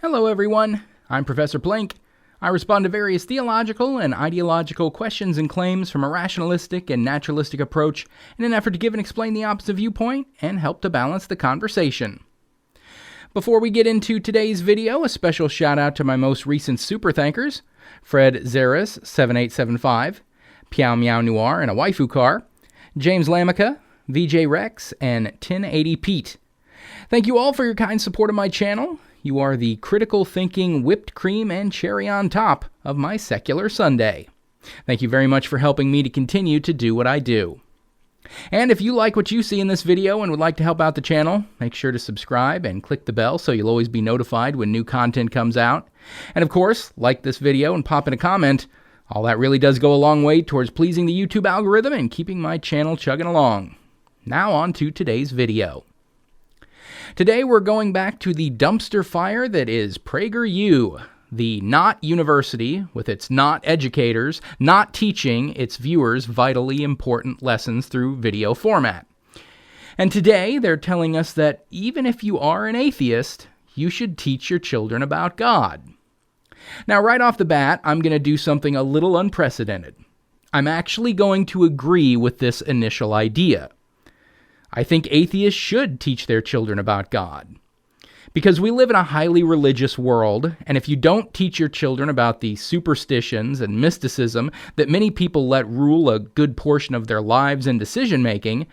Hello everyone, I'm Professor Plank. I respond to various theological and ideological questions and claims from a rationalistic and naturalistic approach in an effort to give and explain the opposite viewpoint and help to balance the conversation. Before we get into today's video, a special shout out to my most recent super thankers, Fred Zaris 7875, Piao Meow Noir and a Waifu Car, James Lamica, VJ Rex, and 1080 Pete. Thank you all for your kind support of my channel. You are the critical thinking whipped cream and cherry on top of my secular Sunday. Thank you very much for helping me to continue to do what I do. And if you like what you see in this video and would like to help out the channel, make sure to subscribe and click the bell so you'll always be notified when new content comes out. And of course, like this video and pop in a comment. All that really does go a long way towards pleasing the YouTube algorithm and keeping my channel chugging along. Now on to today's video. Today we're going back to the dumpster fire that is PragerU, the not university with its not educators, not teaching its viewers vitally important lessons through video format. And today they're telling us that even if you are an atheist, you should teach your children about God. Now right off the bat, I'm going to do something a little unprecedented. I'm actually going to agree with this initial idea. I think atheists should teach their children about God. Because we live in a highly religious world, and if you don't teach your children about the superstitions and mysticism that many people let rule a good portion of their lives and decision-making,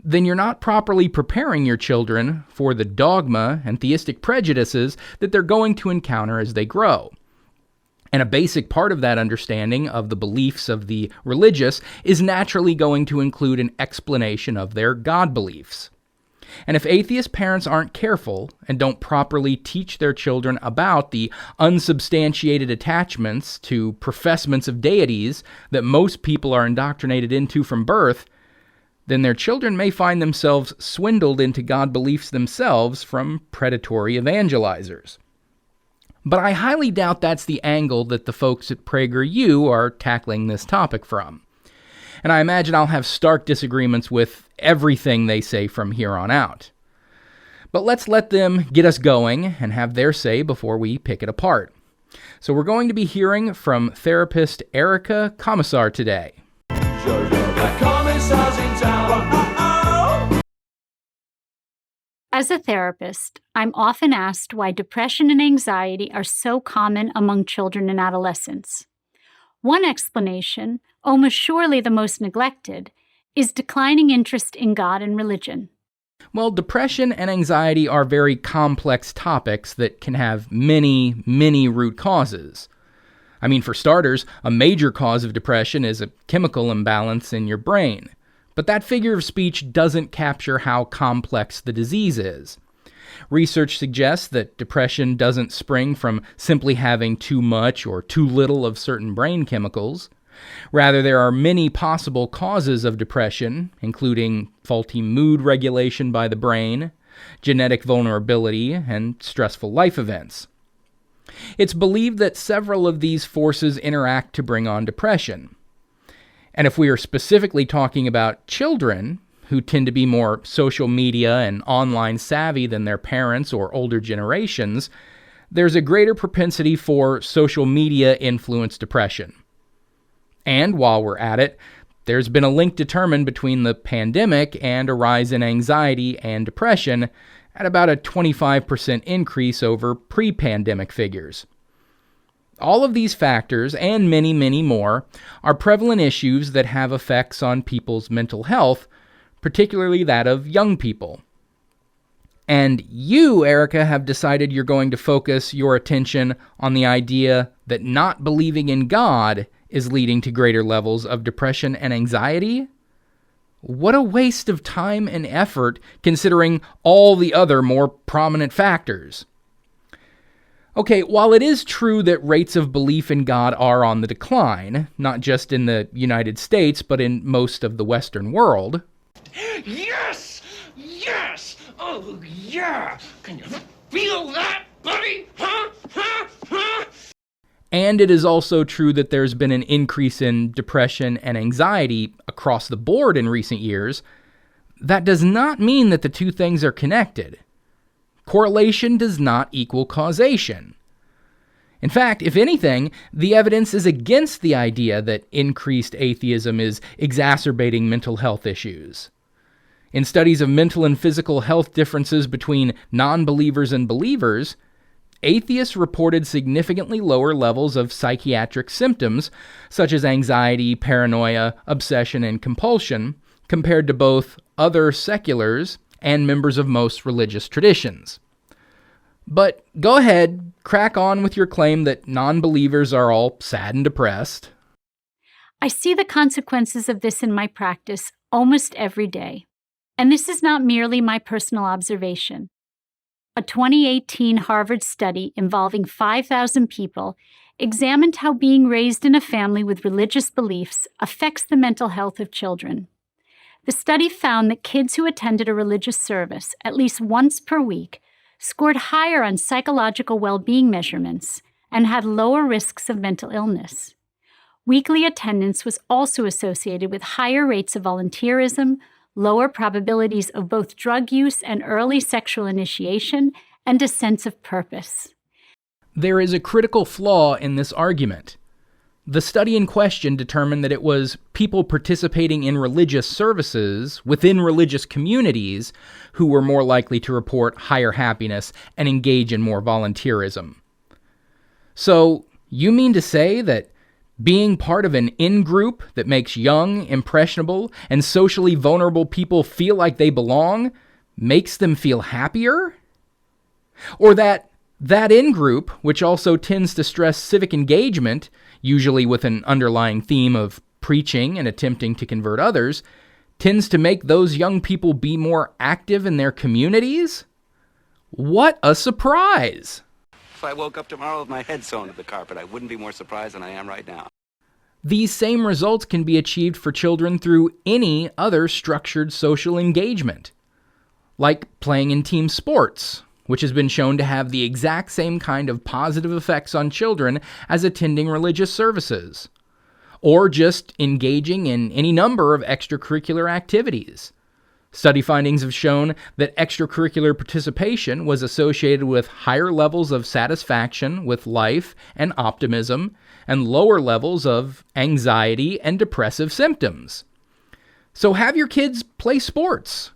then you're not properly preparing your children for the dogma and theistic prejudices that they're going to encounter as they grow. And a basic part of that understanding of the beliefs of the religious is naturally going to include an explanation of their God beliefs. And if atheist parents aren't careful and don't properly teach their children about the unsubstantiated attachments to professements of deities that most people are indoctrinated into from birth, then their children may find themselves swindled into God beliefs themselves from predatory evangelizers. But I highly doubt that's the angle that the folks at PragerU are tackling this topic from. And I imagine I'll have stark disagreements with everything they say from here on out. But let's let them get us going and have their say before we pick it apart. So we're going to be hearing from therapist Erica Commissar today. As a therapist, I'm often asked why depression and anxiety are so common among children and adolescents. One explanation, almost surely the most neglected, is declining interest in God and religion. Well, depression and anxiety are very complex topics that can have many root causes. I mean, for starters, a major cause of depression is a chemical imbalance in your brain. But that figure of speech doesn't capture how complex the disease is. Research suggests that depression doesn't spring from simply having too much or too little of certain brain chemicals. Rather, there are many possible causes of depression, including faulty mood regulation by the brain, genetic vulnerability, and stressful life events. It's believed that several of these forces interact to bring on depression. And if we are specifically talking about children, who tend to be more social media and online savvy than their parents or older generations, there's a greater propensity for social media-influenced depression. And while we're at it, there's been a link determined between the pandemic and a rise in anxiety and depression at about a 25% increase over pre-pandemic figures. All of these factors, and many more, are prevalent issues that have effects on people's mental health, particularly that of young people. And you, Erica, have decided you're going to focus your attention on the idea that not believing in God is leading to greater levels of depression and anxiety? What a waste of time and effort, considering all the other more prominent factors. Okay, while it is true that rates of belief in God are on the decline, not just in the United States, but in most of the Western world. Yes! Yes! Oh, yeah! Can you feel that, buddy? Huh? And it is also true that there's been an increase in depression and anxiety across the board in recent years. That does not mean that the two things are connected. Correlation does not equal causation. In fact, if anything, the evidence is against the idea that increased atheism is exacerbating mental health issues. In studies of mental and physical health differences between non-believers and believers, atheists reported significantly lower levels of psychiatric symptoms, such as anxiety, paranoia, obsession, and compulsion, compared to both other seculars and members of most religious traditions. But go ahead, crack on with your claim that non-believers are all sad and depressed. I see the consequences of this in my practice almost every day. And this is not merely my personal observation. A 2018 Harvard study involving 5,000 people examined how being raised in a family with religious beliefs affects the mental health of children. The study found that kids who attended a religious service at least once per week scored higher on psychological well-being measurements and had lower risks of mental illness. Weekly attendance was also associated with higher rates of volunteerism, lower probabilities of both drug use and early sexual initiation, and a sense of purpose. There is a critical flaw in this argument. The study in question determined that it was people participating in religious services within religious communities who were more likely to report higher happiness and engage in more volunteerism. So, you mean to say that being part of an in-group that makes young, impressionable, and socially vulnerable people feel like they belong makes them feel happier? Or that in-group, which also tends to stress civic engagement, usually with an underlying theme of preaching and attempting to convert others, tends to make those young people be more active in their communities? What a surprise! If I woke up tomorrow with my head sewn to the carpet, I wouldn't be more surprised than I am right now. These same results can be achieved for children through any other structured social engagement, like playing in team sports, which has been shown to have the exact same kind of positive effects on children as attending religious services, or just engaging in any number of extracurricular activities. Study findings have shown that extracurricular participation was associated with higher levels of satisfaction with life and optimism, and lower levels of anxiety and depressive symptoms. So have your kids play sports,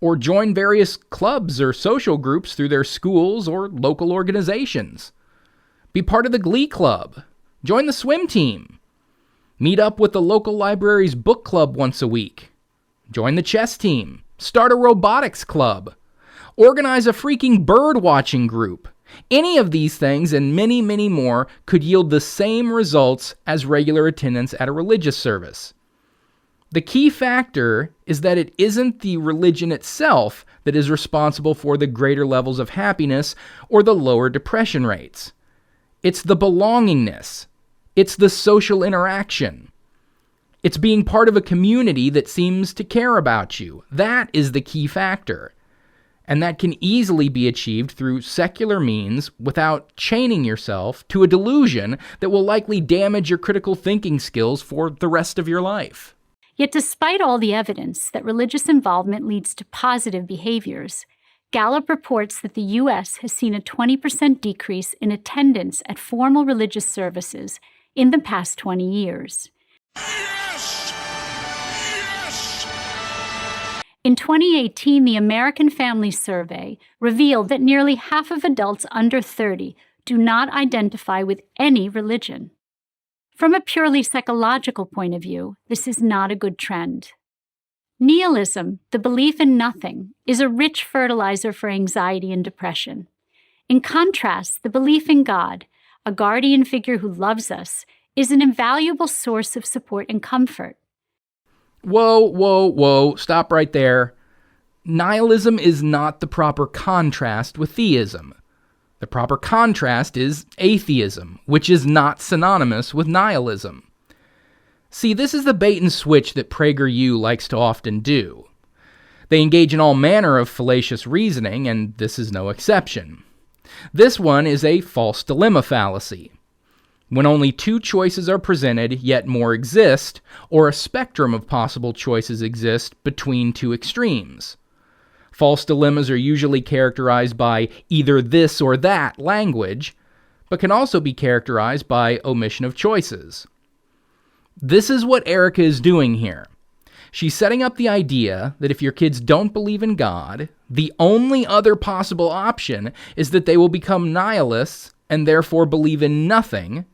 or join various clubs or social groups through their schools or local organizations. Be part of the Glee Club. Join the swim team. Meet up with the local library's book club once a week. Join the chess team. Start a robotics club. Organize a freaking bird watching group. Any of these things and many, many more could yield the same results as regular attendance at a religious service. The key factor is that it isn't the religion itself that is responsible for the greater levels of happiness or the lower depression rates. It's the belongingness. It's the social interaction. It's being part of a community that seems to care about you. That is the key factor. And that can easily be achieved through secular means without chaining yourself to a delusion that will likely damage your critical thinking skills for the rest of your life. Yet despite all the evidence that religious involvement leads to positive behaviors, Gallup reports that the U.S. has seen a 20% decrease in attendance at formal religious services in the past 20 years. Yes! Yes! In 2018, the American Family Survey revealed that nearly half of adults under 30 do not identify with any religion. From a purely psychological point of view, this is not a good trend. Nihilism, the belief in nothing, is a rich fertilizer for anxiety and depression. In contrast, the belief in God, a guardian figure who loves us, is an invaluable source of support and comfort. Whoa, stop right there. Nihilism is not the proper contrast with theism. The proper contrast is atheism, which is not synonymous with nihilism. See, this is the bait and switch that PragerU likes to often do. They engage in all manner of fallacious reasoning, and this is no exception. This one is a false dilemma fallacy. When only two choices are presented, yet more exist, or a spectrum of possible choices exist between two extremes. False dilemmas are usually characterized by either this or that language, but can also be characterized by omission of choices. This is what Erica is doing here. She's setting up the idea that if your kids don't believe in God, the only other possible option is that they will become nihilists and therefore believe in nothing,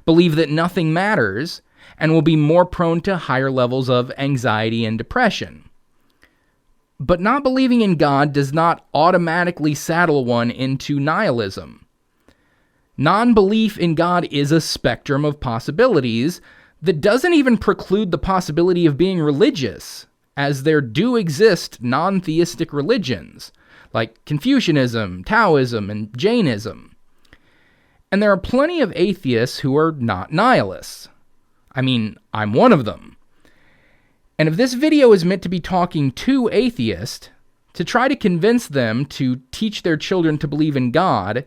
believe that nothing matters, and will be more prone to higher levels of anxiety and depression. But not believing in God does not automatically saddle one into nihilism. Non-belief in God is a spectrum of possibilities that doesn't even preclude the possibility of being religious, as there do exist non-theistic religions, like Confucianism, Taoism, and Jainism. And there are plenty of atheists who are not nihilists. I mean, I'm one of them. And if this video is meant to be talking to atheists, to try to convince them to teach their children to believe in God,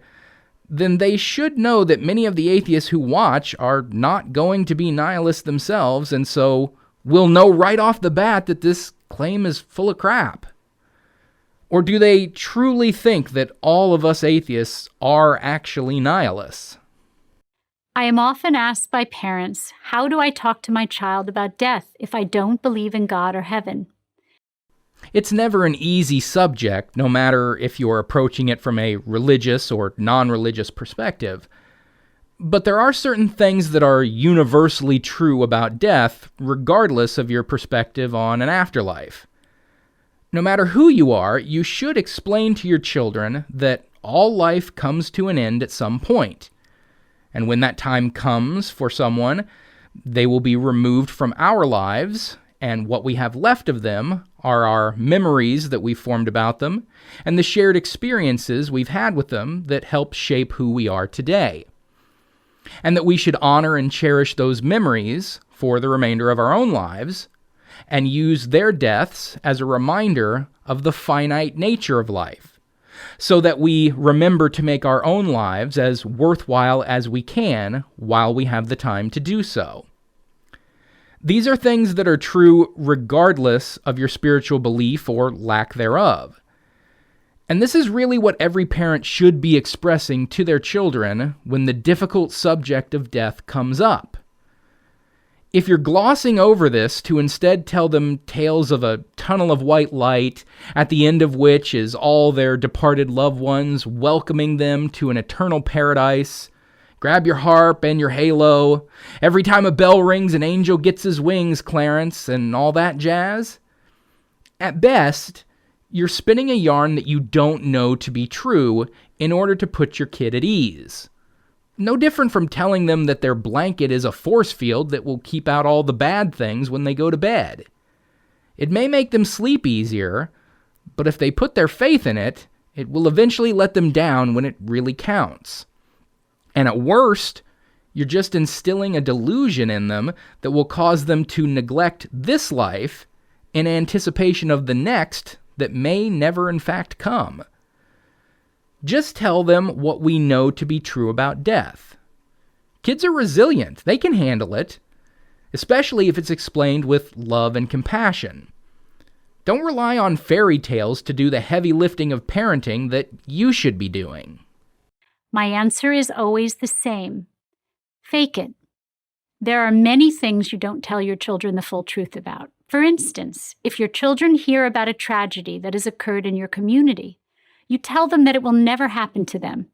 then they should know that many of the atheists who watch are not going to be nihilists themselves, and so will know right off the bat that this claim is full of crap. Or do they truly think that all of us atheists are actually nihilists? I am often asked by parents, how do I talk to my child about death if I don't believe in God or heaven? It's never an easy subject, no matter if you're approaching it from a religious or non-religious perspective. But there are certain things that are universally true about death, regardless of your perspective on an afterlife. No matter who you are, you should explain to your children that all life comes to an end at some point. And when that time comes for someone, they will be removed from our lives, and what we have left of them are our memories that we've formed about them, and the shared experiences we've had with them that help shape who we are today. And that we should honor and cherish those memories for the remainder of our own lives, and use their deaths as a reminder of the finite nature of life, so that we remember to make our own lives as worthwhile as we can while we have the time to do so. These are things that are true regardless of your spiritual belief or lack thereof. And this is really what every parent should be expressing to their children when the difficult subject of death comes up. If you're glossing over this to instead tell them tales of a tunnel of white light, at the end of which is all their departed loved ones welcoming them to an eternal paradise, grab your harp and your halo, every time a bell rings an angel gets his wings, Clarence, and all that jazz, at best, you're spinning a yarn that you don't know to be true in order to put your kid at ease. No different from telling them that their blanket is a force field that will keep out all the bad things when they go to bed. It may make them sleep easier, but if they put their faith in it, it will eventually let them down when it really counts. And at worst, you're just instilling a delusion in them that will cause them to neglect this life in anticipation of the next that may never in fact come. Just tell them what we know to be true about death. Kids are resilient. They can handle it, especially if it's explained with love and compassion. Don't rely on fairy tales to do the heavy lifting of parenting that you should be doing. My answer is always the same. Fake it. There are many things you don't tell your children the full truth about. For instance, if your children hear about a tragedy that has occurred in your community, you tell them that it will never happen to them.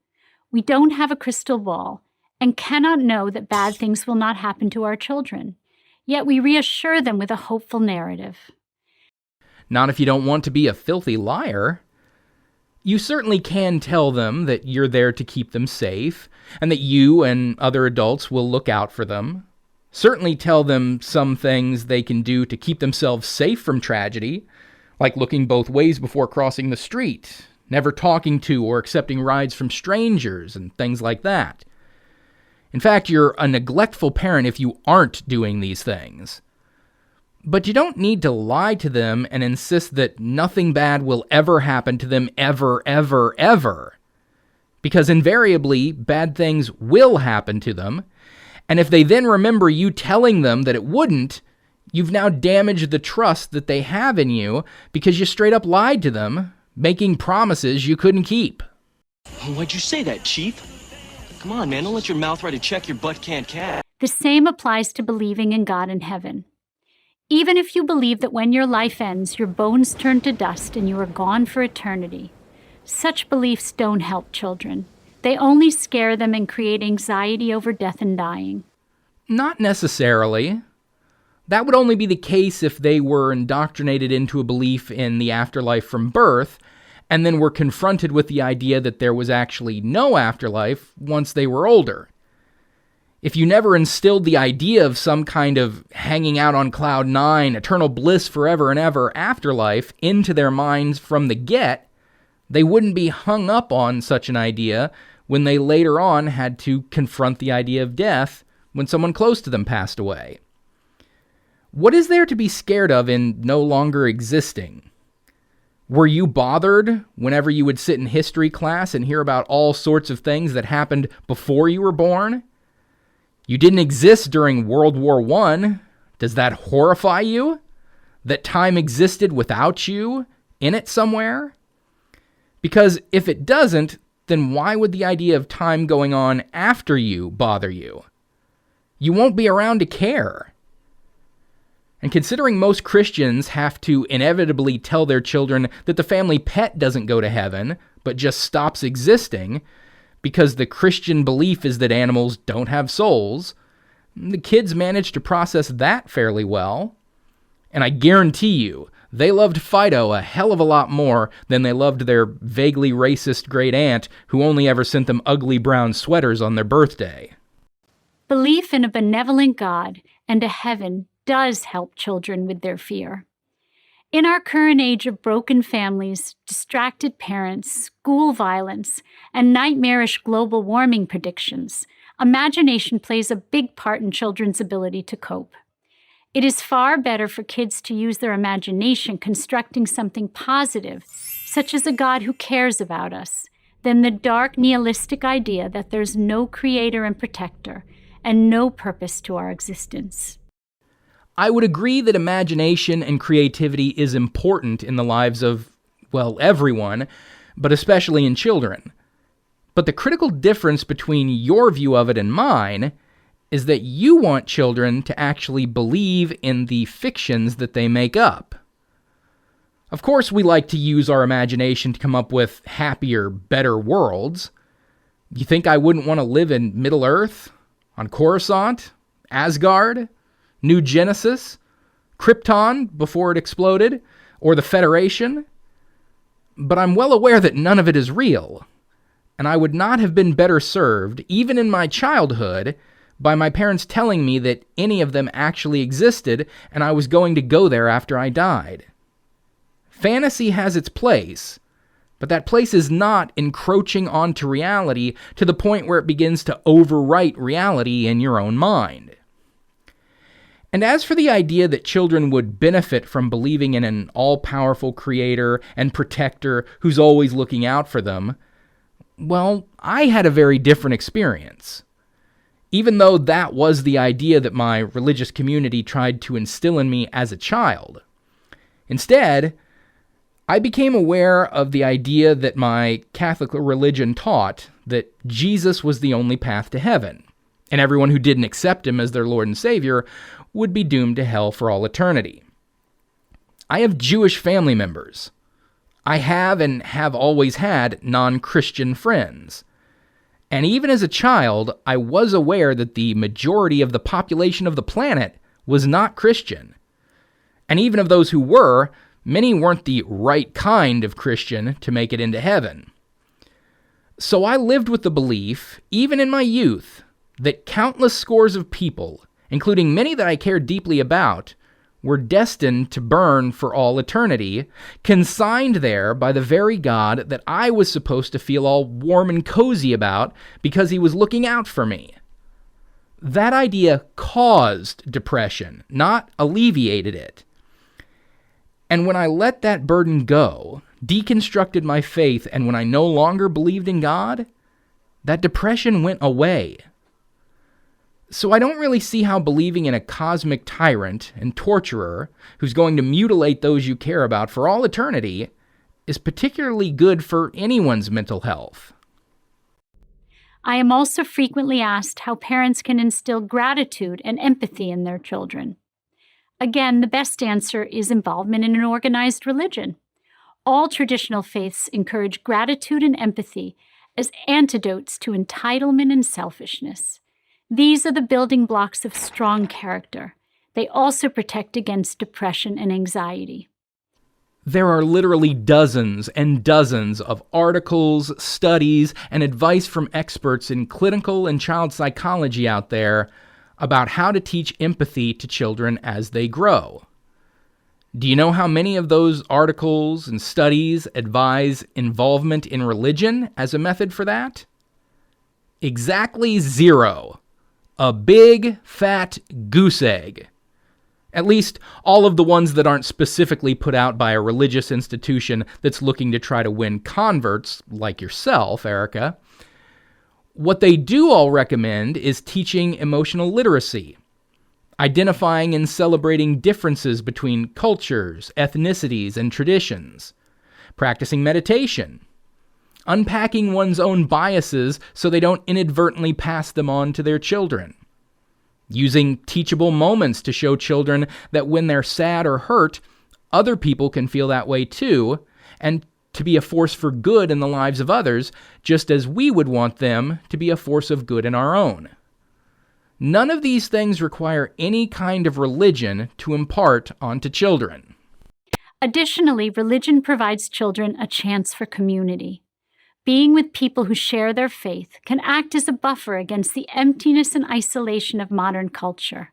We don't have a crystal ball and cannot know that bad things will not happen to our children. Yet we reassure them with a hopeful narrative. Not if you don't want to be a filthy liar. You certainly can tell them that you're there to keep them safe, and that you and other adults will look out for them. Certainly tell them some things they can do to keep themselves safe from tragedy, like looking both ways before crossing the street, never talking to or accepting rides from strangers, and things like that. In fact, you're a neglectful parent if you aren't doing these things. But you don't need to lie to them and insist that nothing bad will ever happen to them ever, ever, ever. Because invariably, bad things will happen to them, and if they then remember you telling them that it wouldn't, you've now damaged the trust that they have in you because you straight up lied to them making promises you couldn't keep. Why'd you say that, Chief? Come on, man, don't let your mouth write a check your butt can't cash. The same applies to believing in God and heaven. Even if you believe that when your life ends, your bones turn to dust and you are gone for eternity, such beliefs don't help children. They only scare them and create anxiety over death and dying. Not necessarily. That would only be the case if they were indoctrinated into a belief in the afterlife from birth, and then were confronted with the idea that there was actually no afterlife once they were older. If you never instilled the idea of some kind of hanging out on cloud nine, eternal bliss forever and ever afterlife into their minds from the get, they wouldn't be hung up on such an idea when they later on had to confront the idea of death when someone close to them passed away. What is there to be scared of in no longer existing? Were you bothered whenever you would sit in history class and hear about all sorts of things that happened before you were born? You didn't exist during World War I. Does that horrify you? That time existed without you in it somewhere? Because if it doesn't, then why would the idea of time going on after you bother you? You won't be around to care. And considering most Christians have to inevitably tell their children that the family pet doesn't go to heaven, but just stops existing, because the Christian belief is that animals don't have souls, the kids manage to process that fairly well. And I guarantee you, they loved Fido a hell of a lot more than they loved their vaguely racist great aunt who only ever sent them ugly brown sweaters on their birthday. Belief in a benevolent God and a heaven does help children with their fear. In our current age of broken families, distracted parents, school violence, and nightmarish global warming predictions, imagination plays a big part in children's ability to cope. It is far better for kids to use their imagination constructing something positive, such as a God who cares about us, than the dark nihilistic idea that there's no creator and protector and no purpose to our existence. I would agree that imagination and creativity is important in the lives of, well, everyone, but especially in children. But the critical difference between your view of it and mine is that you want children to actually believe in the fictions that they make up. Of course, we like to use our imagination to come up with happier, better worlds. You think I wouldn't want to live in Middle-earth? On Coruscant? Asgard? New Genesis, Krypton before it exploded, or the Federation? But I'm well aware that none of it is real, and I would not have been better served, even in my childhood, by my parents telling me that any of them actually existed and I was going to go there after I died. Fantasy has its place, but that place is not encroaching onto reality to the point where it begins to overwrite reality in your own mind. And as for the idea that children would benefit from believing in an all-powerful creator and protector who's always looking out for them, well, I had a very different experience. Even though that was the idea that my religious community tried to instill in me as a child. Instead, I became aware of the idea that my Catholic religion taught that Jesus was the only path to heaven, and everyone who didn't accept him as their Lord and Savior would be doomed to hell for all eternity. I have Jewish family members. I have and have always had non-Christian friends. And even as a child, I was aware that the majority of the population of the planet was not Christian. And even of those who were, many weren't the right kind of Christian to make it into heaven. So I lived with the belief, even in my youth, that countless scores of people, including many that I cared deeply about, were destined to burn for all eternity, consigned there by the very God that I was supposed to feel all warm and cozy about because he was looking out for me. That idea caused depression, not alleviated it. And when I let that burden go, deconstructed my faith, and when I no longer believed in God, that depression went away. So I don't really see how believing in a cosmic tyrant and torturer who's going to mutilate those you care about for all eternity is particularly good for anyone's mental health. I am also frequently asked how parents can instill gratitude and empathy in their children. Again, the best answer is involvement in an organized religion. All traditional faiths encourage gratitude and empathy as antidotes to entitlement and selfishness. These are the building blocks of strong character. They also protect against depression and anxiety. There are literally dozens and dozens of articles, studies, and advice from experts in clinical and child psychology out there about how to teach empathy to children as they grow. Do you know how many of those articles and studies advise involvement in religion as a method for that? Exactly 0. A big, fat goose egg. At least all of the ones that aren't specifically put out by a religious institution that's looking to try to win converts, like yourself, Erica. What they do all recommend is teaching emotional literacy, identifying and celebrating differences between cultures, ethnicities, and traditions, practicing meditation, unpacking one's own biases so they don't inadvertently pass them on to their children, using teachable moments to show children that when they're sad or hurt, other people can feel that way too, and to be a force for good in the lives of others, just as we would want them to be a force of good in our own. None of these things require any kind of religion to impart onto children. Additionally, religion provides children a chance for community. Being with people who share their faith can act as a buffer against the emptiness and isolation of modern culture.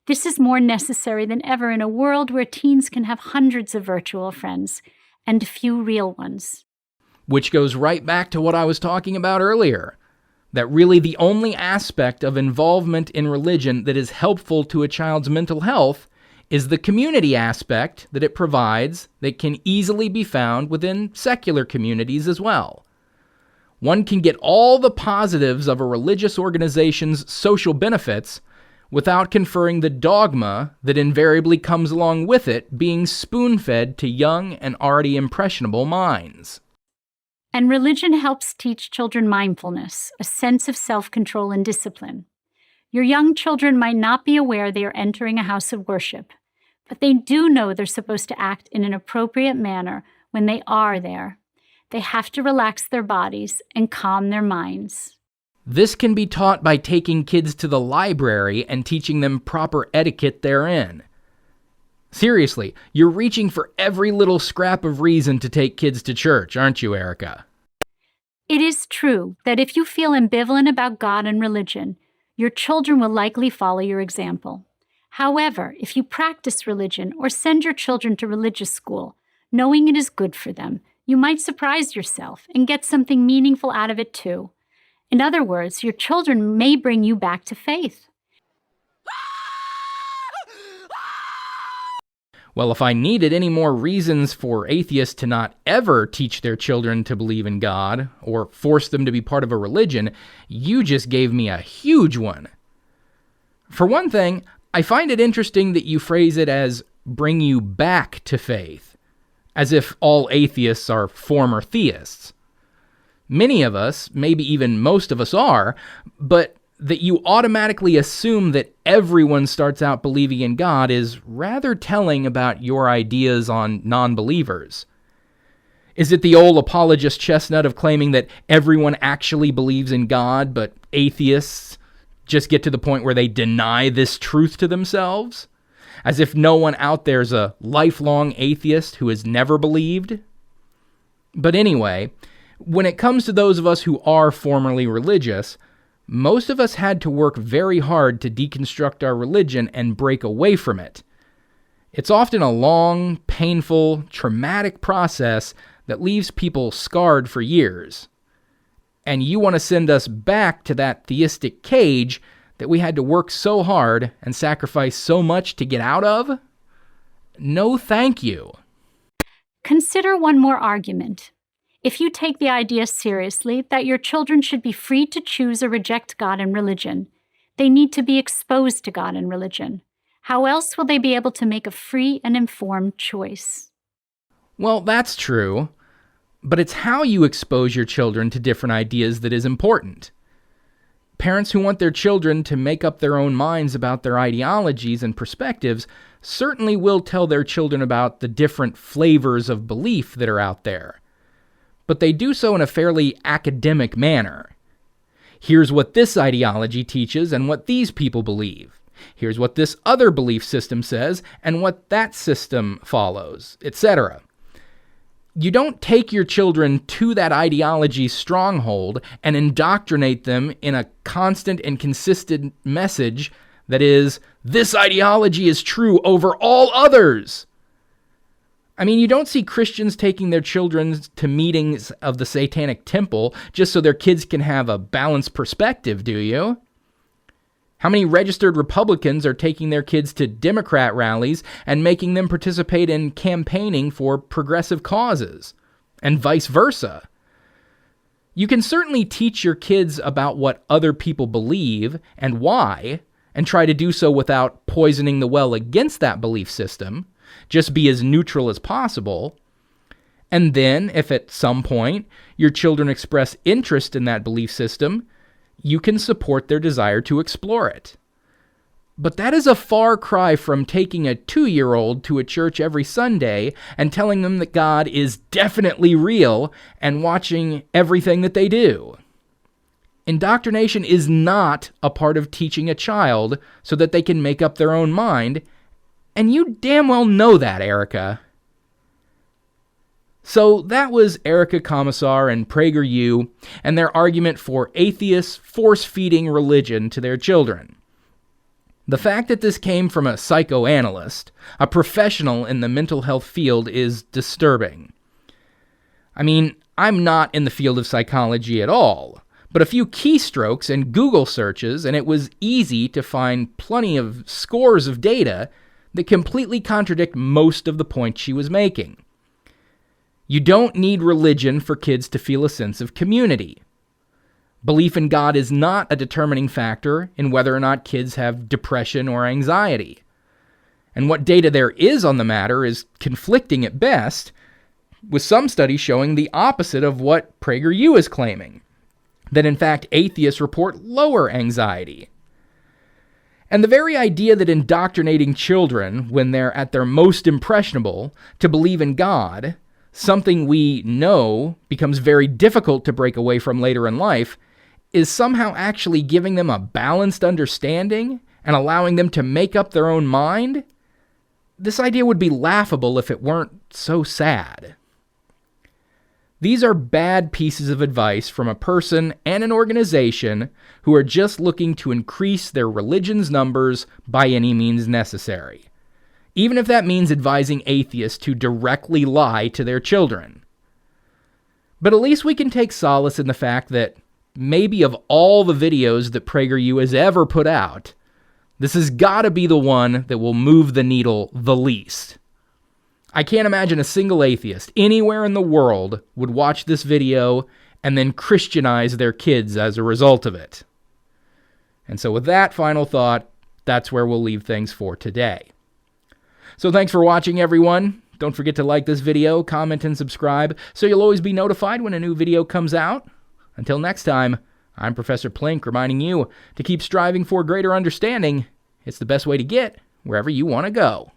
This is more necessary than ever in a world where teens can have hundreds of virtual friends and few real ones. Which goes right back to what I was talking about earlier, that really the only aspect of involvement in religion that is helpful to a child's mental health is the community aspect that it provides that can easily be found within secular communities as well. One can get all the positives of a religious organization's social benefits without conferring the dogma that invariably comes along with it being spoon-fed to young and already impressionable minds. And religion helps teach children mindfulness, a sense of self-control and discipline. Your young children might not be aware they are entering a house of worship, but they do know they're supposed to act in an appropriate manner when they are there. They have to relax their bodies and calm their minds. This can be taught by taking kids to the library and teaching them proper etiquette therein. Seriously, you're reaching for every little scrap of reason to take kids to church, aren't you, Erica? It is true that if you feel ambivalent about God and religion, your children will likely follow your example. However, if you practice religion or send your children to religious school, knowing it is good for them, you might surprise yourself and get something meaningful out of it too. In other words, your children may bring you back to faith. Well, if I needed any more reasons for atheists to not ever teach their children to believe in God or force them to be part of a religion, you just gave me a huge one. For one thing, I find it interesting that you phrase it as bring you back to faith, as if all atheists are former theists. Many of us, maybe even most of us are, but that you automatically assume that everyone starts out believing in God is rather telling about your ideas on non-believers. Is it the old apologist chestnut of claiming that everyone actually believes in God, but atheists just get to the point where they deny this truth to themselves? As if no one out there is a lifelong atheist who has never believed? But anyway, when it comes to those of us who are formerly religious, most of us had to work very hard to deconstruct our religion and break away from it. It's often a long, painful, traumatic process that leaves people scarred for years. And you want to send us back to that theistic cage that we had to work so hard and sacrifice so much to get out of? No, thank you. Consider one more argument. If you take the idea seriously that your children should be free to choose or reject God and religion, they need to be exposed to God and religion. How else will they be able to make a free and informed choice? Well, that's true, But it's how you expose your children to different ideas that is important. Parents who want their children to make up their own minds about their ideologies and perspectives certainly will tell their children about the different flavors of belief that are out there. But they do so in a fairly academic manner. Here's what this ideology teaches and what these people believe. Here's what this other belief system says and what that system follows, etc. You don't take your children to that ideology's stronghold and indoctrinate them in a constant and consistent message that is, this ideology is true over all others. I mean, you don't see Christians taking their children to meetings of the Satanic Temple just so their kids can have a balanced perspective, do you? How many registered Republicans are taking their kids to Democrat rallies and making them participate in campaigning for progressive causes, and vice versa? You can certainly teach your kids about what other people believe and why, and try to do so without poisoning the well against that belief system. Just be as neutral as possible. And then, if at some point your children express interest in that belief system, you can support their desire to explore it. But that is a far cry from taking a 2-year-old to a church every Sunday and telling them that God is definitely real and watching everything that they do. Indoctrination is not a part of teaching a child so that they can make up their own mind, and you damn well know that, Erica. So that was Erica Commissar and PragerU and their argument for atheists force-feeding religion to their children. The fact that this came from a psychoanalyst, a professional in the mental health field, is disturbing. I mean, I'm not in the field of psychology at all, but a few keystrokes and Google searches, and it was easy to find plenty of scores of data that completely contradict most of the points she was making. You don't need religion for kids to feel a sense of community. Belief in God is not a determining factor in whether or not kids have depression or anxiety. And what data there is on the matter is conflicting at best, with some studies showing the opposite of what PragerU is claiming, that in fact atheists report lower anxiety. And the very idea that indoctrinating children, when they're at their most impressionable, to believe in God, something we know becomes very difficult to break away from later in life, is somehow actually giving them a balanced understanding and allowing them to make up their own mind, this idea would be laughable if it weren't so sad. These are bad pieces of advice from a person and an organization who are just looking to increase their religion's numbers by any means necessary, even if that means advising atheists to directly lie to their children. But at least we can take solace in the fact that maybe of all the videos that PragerU has ever put out, this has got to be the one that will move the needle the least. I can't imagine a single atheist anywhere in the world would watch this video and then Christianize their kids as a result of it. And so with that final thought, that's where we'll leave things for today. So thanks for watching, everyone. Don't forget to like this video, comment, and subscribe so you'll always be notified when a new video comes out. Until next time, I'm Professor Plink reminding you to keep striving for greater understanding. It's the best way to get wherever you want to go.